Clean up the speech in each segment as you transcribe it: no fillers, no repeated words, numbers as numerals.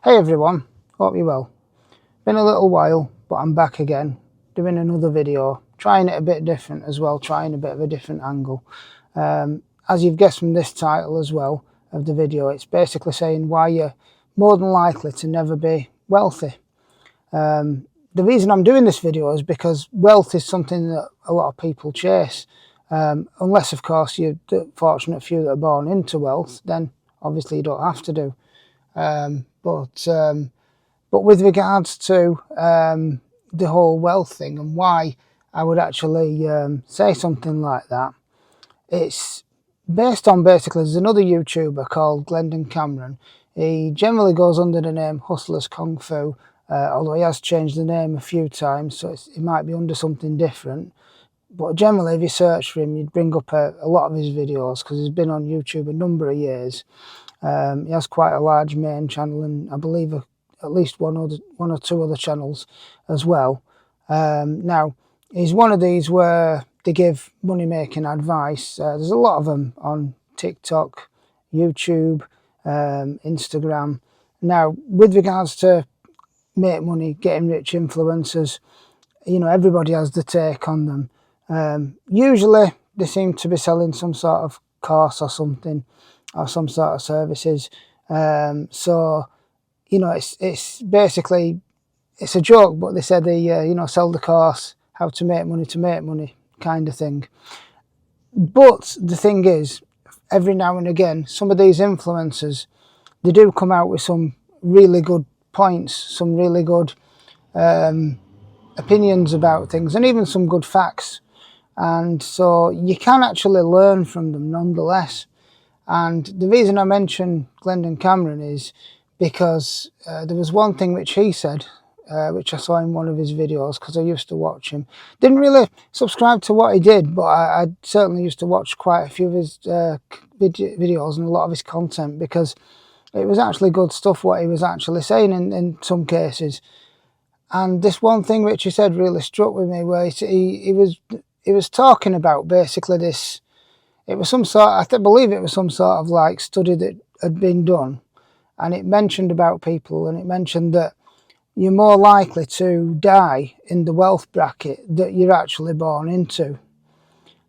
Hey everyone, hope you're well. Been a little while, but I'm back again, doing another video, trying it a bit different as well, trying a bit of a different angle. As you've guessed from this title as well of the video, it's basically saying why you're more than likely to never be wealthy. The reason I'm doing this video is because wealth is something that a lot of people chase. Unless of course you're the fortunate few that are born into wealth, then obviously you don't have to do. But with regards to the whole wealth thing and why I would actually say something like that, it's based on basically there's another YouTuber called Glendon Cameron. He generally goes under the name Hustlers Kung Fu, although he has changed the name a few times, so it might be under something different. But generally, if you search for him, you'd bring up a lot of his videos because he's been on YouTube a number of years. He has quite a large main channel and I believe at least one or two other channels as well. Now, he's one of these where they give money-making advice. There's a lot of them on TikTok, YouTube, Instagram. Now, with regards to make money, getting rich influencers, you know, everybody has the take on them. Usually, they seem to be selling some sort of course or something, or some sort of services. So, you know, it's basically, it's a joke, but they said they, you know, sell the course, how to make money kind of thing. But the thing is, every now and again, some of these influencers, they do come out with some really good points, some really good opinions about things, and even some good facts. And so you can actually learn from them nonetheless. And the reason I mention Glendon Cameron is because there was one thing which he said, which I saw in one of his videos because I used to watch him. Didn't really subscribe to what he did, but I certainly used to watch quite a few of his videos and a lot of his content because it was actually good stuff what he was actually saying in some cases. And this one thing which he said really struck with me, where he was talking about basically this. It was some sort, I believe it was some sort of like study that had been done, and it mentioned about people, and it mentioned that you're more likely to die in the wealth bracket that you're actually born into.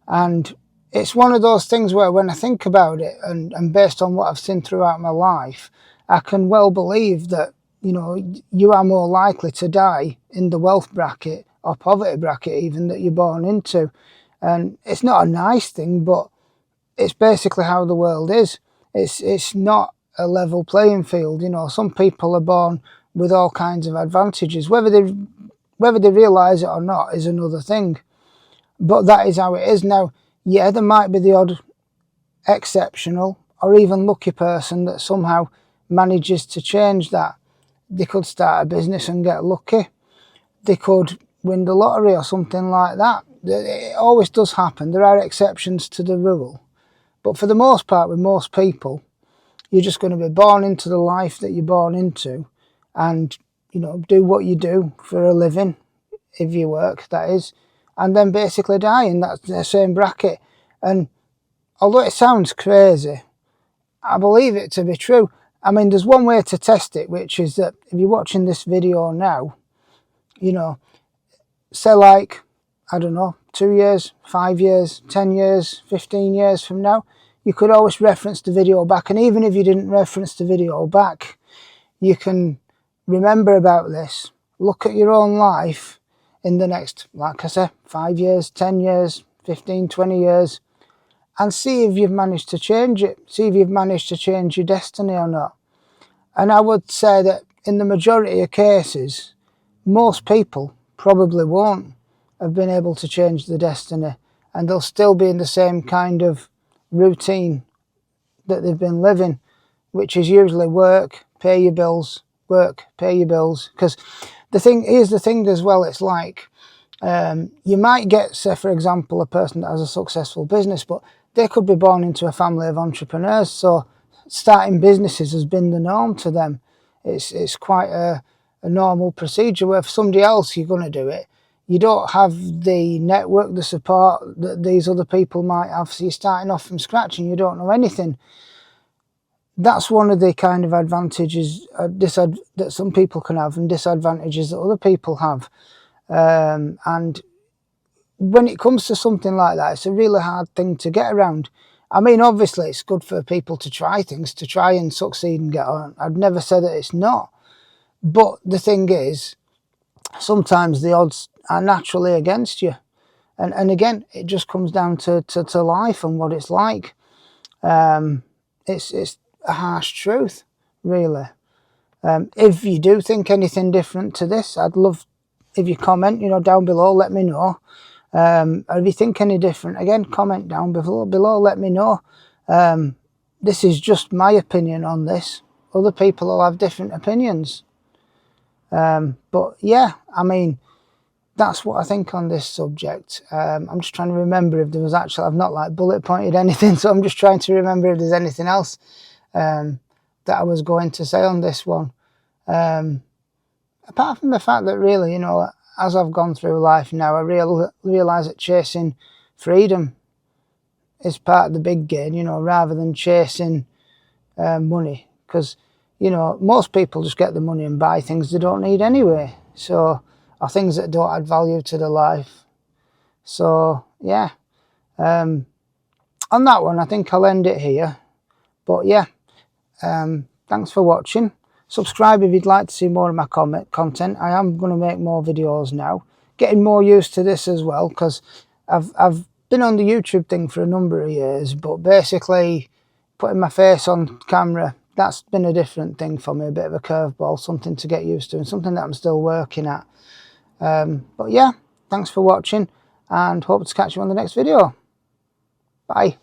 And it's one of those things where when I think about it, and based on what I've seen throughout my life, I can well believe that, you know, you are more likely to die in the wealth bracket or poverty bracket even that you're born into. And it's not a nice thing, but it's basically how the world is. It's not a level playing field. You know, some people are born with all kinds of advantages. Whether they realise it or not is another thing. But that is how it is. Now, yeah, there might be the odd exceptional or even lucky person that somehow manages to change that. They could start a business and get lucky. They could win the lottery or something like that. It always does happen. There are exceptions to the rule. But for the most part, with most people, you're just going to be born into the life that you're born into and, you know, do what you do for a living, if you work, that is, and then basically die in that same bracket. And although it sounds crazy, I believe it to be true. I mean, there's one way to test it, which is that if you're watching this video now, you know, say like, I don't know, 2 years, 5 years, 10 years, 15 years from now, you could always reference the video back. And even if you didn't reference the video back, you can remember about this, look at your own life in the next, like I said, 5 years, 10 years, 15, 20 years, and see if you've managed to change it, see if you've managed to change your destiny or not. And I would say that in the majority of cases, most people probably won't have been able to change the destiny, and they'll still be in the same kind of routine that they've been living, which is usually work, pay your bills, work, pay your bills. Because here's the thing as well, it's like, you might get, say for example, a person that has a successful business, but they could be born into a family of entrepreneurs, so starting businesses has been the norm to them. It's quite a normal procedure, where for somebody else you're going to do it. You don't have the network, the support that these other people might have, so you're starting off from scratch and you don't know anything. that's one of the kind of advantages that some people can have, and disadvantages that other people have. And when it comes to something like that, it's a really hard thing to get around. I mean, obviously it's good for people to try things, to try and succeed and get on. I'd never say that it's not. But the thing is, sometimes the odds are naturally against you. And again, it just comes down to life and what it's like. It's a harsh truth, really. If you do think anything different to this, I'd love if you comment, down below, let me know. Or if you think any different, again, comment down below, let me know. This is just my opinion on this. Other people will have different opinions. But yeah, I mean, that's what I think on this subject. I'm just trying to remember if there was actually, I've not like bullet pointed anything, so I'm just trying to remember if there's anything else that I was going to say on this one. Apart from the fact that really, as I've gone through life now, I realise that chasing freedom is part of the big game, rather than chasing money. Because, most people just get the money and buy things they don't need anyway. So, or things that don't add value to their life. So, yeah. On that one, I think I'll end it here. But yeah, thanks for watching. Subscribe if you'd like to see more of my content. I am going to make more videos now. Getting more used to this as well, because I've been on the YouTube thing for a number of years, but basically putting my face on camera, that's been a different thing for me, a bit of a curveball, something to get used to and something that I'm still working at. But yeah, thanks for watching and hope to catch you on the next video. Bye.